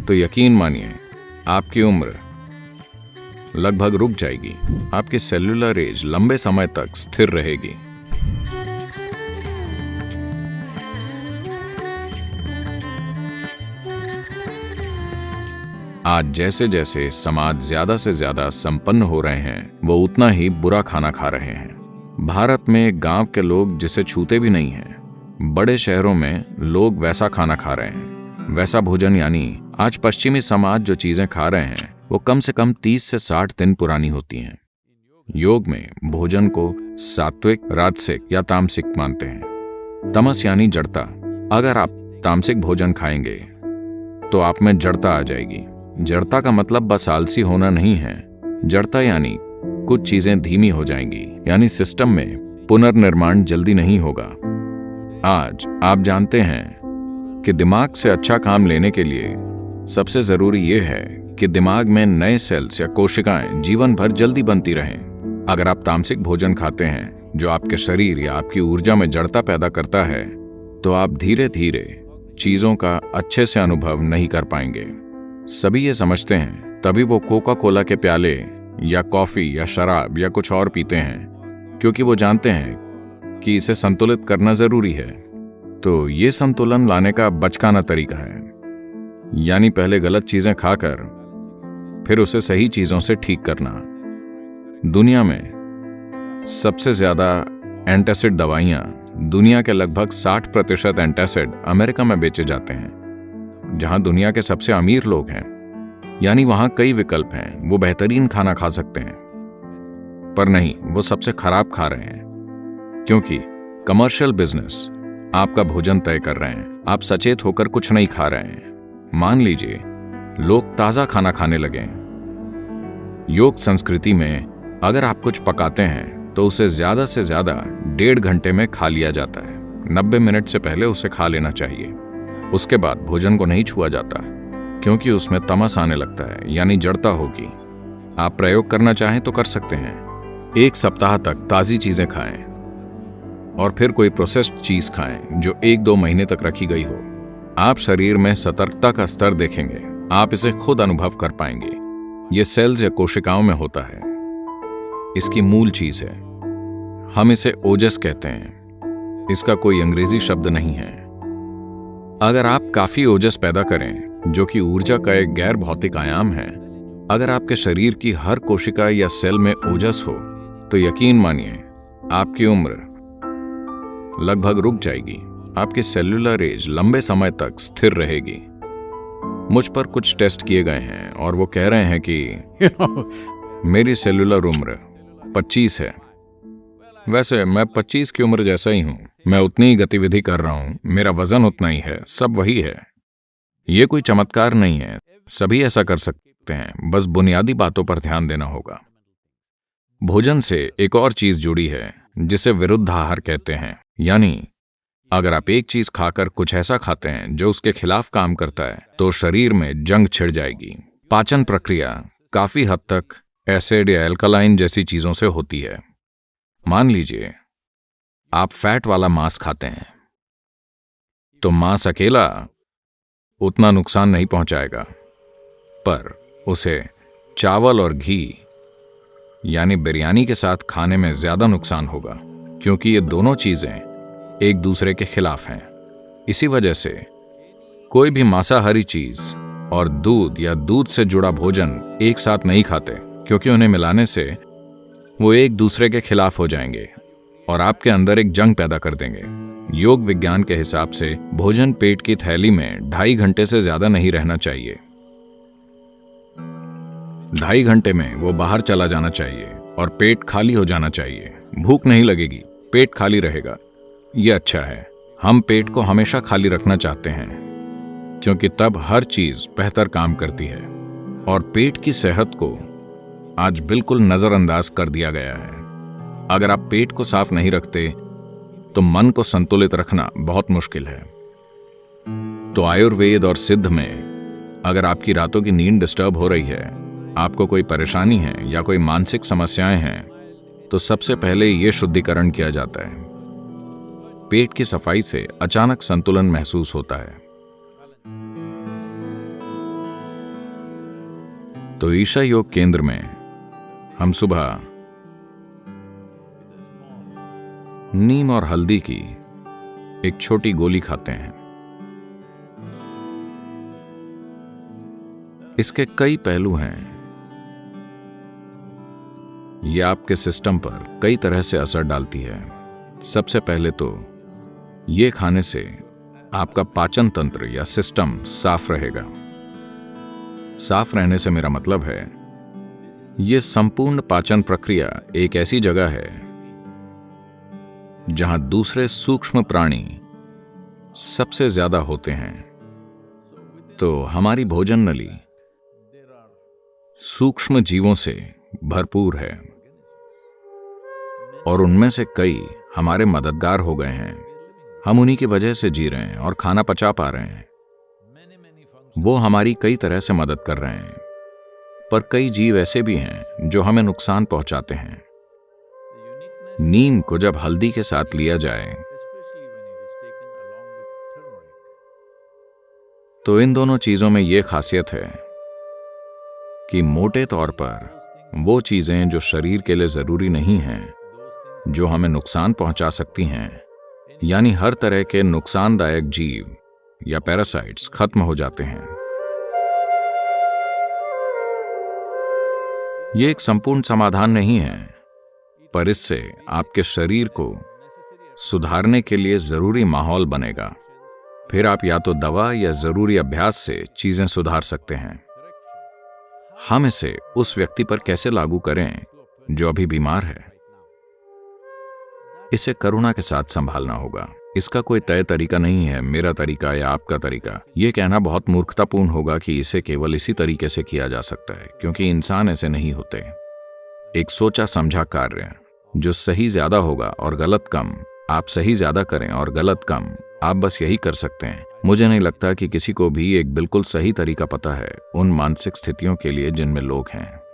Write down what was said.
तो यकीन मानिए आपकी उम्र लगभग रुक जाएगी, आपकी सेल्यूलर एज लंबे समय तक स्थिर रहेगी। आज जैसे जैसे समाज ज्यादा से ज्यादा संपन्न हो रहे हैं, वो उतना ही बुरा खाना खा रहे हैं। भारत में गांव के लोग जिसे छूते भी नहीं हैं, बड़े शहरों में लोग वैसा खाना खा रहे हैं। वैसा भोजन यानी आज पश्चिमी समाज जो चीजें खा रहे हैं वो कम से कम 30 से 60 दिन पुरानी होती हैं। योग में भोजन को सात्विक, राजसिक या तामसिक मानते हैं। तमस यानी जड़ता। अगर आप तामसिक भोजन खाएंगे तो आप में जड़ता आ जाएगी। जड़ता का मतलब बस आलसी होना नहीं है। जड़ता यानी कुछ चीजें धीमी हो जाएंगी, यानी सिस्टम में पुनर्निर्माण जल्दी नहीं होगा। आज आप जानते हैं कि दिमाग से अच्छा काम लेने के लिए सबसे जरूरी यह है कि दिमाग में नए सेल्स या कोशिकाएं जीवन भर जल्दी बनती रहें। अगर आप तामसिक भोजन खाते हैं जो आपके शरीर या आपकी ऊर्जा में जड़ता पैदा करता है, तो आप धीरे धीरे चीजों का अच्छे से अनुभव नहीं कर पाएंगे। सभी ये समझते हैं, तभी वो कोका कोला के प्याले या कॉफी या शराब या कुछ और पीते हैं, क्योंकि वो जानते हैं कि इसे संतुलित करना जरूरी है। तो ये संतुलन लाने का बचकाना तरीका है, यानी पहले गलत चीजें खाकर फिर उसे सही चीजों से ठीक करना। दुनिया में सबसे ज्यादा एंटासिड दवाइयां, दुनिया के लगभग 60% एंटासिड अमेरिका में बेचे जाते हैं, जहां दुनिया के सबसे अमीर लोग हैं। यानी वहां कई विकल्प हैं, वो बेहतरीन खाना खा सकते हैं, पर नहीं, वो सबसे खराब खा रहे हैं, क्योंकि कमर्शियल बिजनेस आपका भोजन तय कर रहे हैं। आप सचेत होकर कुछ नहीं खा रहे हैं। मान लीजिए लोग ताजा खाना खाने लगे। योग संस्कृति में अगर आप कुछ पकाते हैं तो उसे ज्यादा से ज्यादा 1.5 घंटे में खा लिया जाता है। 90 मिनट से पहले उसे खा लेना चाहिए। उसके बाद भोजन को नहीं छुआ जाता, क्योंकि उसमें तमस आने लगता है, यानी जड़ता होगी। आप प्रयोग करना चाहें तो कर सकते हैं। 1 सप्ताह तक ताजी चीजें खाएं और फिर कोई प्रोसेस्ड चीज खाएं जो 1-2 महीने तक रखी गई हो। आप शरीर में सतर्कता का स्तर देखेंगे, आप इसे खुद अनुभव कर पाएंगे। यह सेल्स या कोशिकाओं में होता है। इसकी मूल चीज है। हम इसे ओजस कहते हैं। इसका कोई अंग्रेजी शब्द नहीं है। अगर आप काफी ओजस पैदा करें, जो कि ऊर्जा का एक गैर भौतिक आयाम है, अगर आपके शरीर की हर कोशिका या सेल में ओजस हो, तो यकीन मानिए आपकी उम्र लगभग रुक जाएगी। आपकी सेल्यूलर एज लंबे समय तक स्थिर रहेगी। मुझ पर कुछ टेस्ट किए गए हैं और वो कह रहे हैं कि मेरी सेल्यूलर उम्र 25 है। वैसे मैं 25 की उम्र जैसा ही हूं। मैं उतनी ही गतिविधि कर रहा हूं, मेरा वजन उतना ही है, सब वही है। ये कोई चमत्कार नहीं है, सभी ऐसा कर सकते हैं, बस बुनियादी बातों पर ध्यान देना होगा। भोजन से एक और चीज जुड़ी है जिसे विरुद्ध आहार कहते हैं। यानी अगर आप एक चीज खाकर कुछ ऐसा खाते हैं जो उसके खिलाफ काम करता है, तो शरीर में जंग छिड़ जाएगी। पाचन प्रक्रिया काफी हद तक एसिड या एल्कलाइन जैसी चीजों से होती है। मान लीजिए आप फैट वाला मांस खाते हैं, तो मांस अकेला उतना नुकसान नहीं पहुंचाएगा, पर उसे चावल और घी यानी बिरयानी के साथ खाने में ज्यादा नुकसान होगा, क्योंकि ये दोनों चीजें एक दूसरे के खिलाफ हैं। इसी वजह से कोई भी मांसाहारी चीज और दूध या दूध से जुड़ा भोजन एक साथ नहीं खाते, क्योंकि उन्हें मिलाने से वो एक दूसरे के खिलाफ हो जाएंगे और आपके अंदर एक जंग पैदा कर देंगे। योग विज्ञान के हिसाब से भोजन पेट की थैली में 2.5 घंटे से ज्यादा नहीं रहना चाहिए। 2.5 घंटे में वो बाहर चला जाना चाहिए और पेट खाली हो जाना चाहिए। भूख नहीं लगेगी, पेट खाली रहेगा। ये अच्छा है। हम पेट को हमेशा खाली रखना चाहते हैं, क्योंकि तब हर चीज बेहतर काम करती है। और पेट की सेहत को आज बिल्कुल नजरअंदाज कर दिया गया है। अगर आप पेट को साफ नहीं रखते तो मन को संतुलित रखना बहुत मुश्किल है। तो आयुर्वेद और सिद्ध में अगर आपकी रातों की नींद डिस्टर्ब हो रही है, आपको कोई परेशानी है या कोई मानसिक समस्याएं हैं, तो सबसे पहले यह शुद्धिकरण किया जाता है। पेट की सफाई से अचानक संतुलन महसूस होता है। तो ईशा योग केंद्र में हम सुबह नीम और हल्दी की एक छोटी गोली खाते हैं। इसके कई पहलू हैं। यह आपके सिस्टम पर कई तरह से असर डालती है। सबसे पहले तो ये खाने से आपका पाचन तंत्र या सिस्टम साफ रहेगा। साफ रहने से मेरा मतलब है यह संपूर्ण पाचन प्रक्रिया एक ऐसी जगह है जहां दूसरे सूक्ष्म प्राणी सबसे ज्यादा होते हैं। तो हमारी भोजन नली सूक्ष्म जीवों से भरपूर है और उनमें से कई हमारे मददगार हो गए हैं। हम उन्हीं की वजह से जी रहे हैं और खाना पचा पा रहे हैं। वो हमारी कई तरह से मदद कर रहे हैं, पर कई जीव ऐसे भी हैं जो हमें नुकसान पहुंचाते हैं। नीम को जब हल्दी के साथ लिया जाए तो इन दोनों चीजों में यह खासियत है कि मोटे तौर पर वो चीजें जो शरीर के लिए जरूरी नहीं हैं, जो हमें नुकसान पहुंचा सकती हैं, यानी हर तरह के नुकसानदायक जीव या पैरासाइट्स खत्म हो जाते हैं। यह एक संपूर्ण समाधान नहीं है, पर इससे आपके शरीर को सुधारने के लिए जरूरी माहौल बनेगा। फिर आप या तो दवा या जरूरी अभ्यास से चीजें सुधार सकते हैं। हम इसे उस व्यक्ति पर कैसे लागू करें जो अभी बीमार है? इसे करुणा के साथ संभालना होगा। इसका कोई तय तरीका नहीं है, मेरा तरीका या आपका तरीका। यह कहना बहुत मूर्खतापूर्ण होगा कि इसे केवल इसी तरीके से किया जा सकता है, क्योंकि इंसान ऐसे नहीं होते। एक सोचा समझा कार्य जो सही ज्यादा होगा और गलत कम, आप सही ज्यादा करें और गलत कम, आप बस यही कर सकते हैं। मुझे नहीं लगता कि किसी को भी एक बिल्कुल सही तरीका पता है उन मानसिक स्थितियों के लिए जिनमें लोग हैं।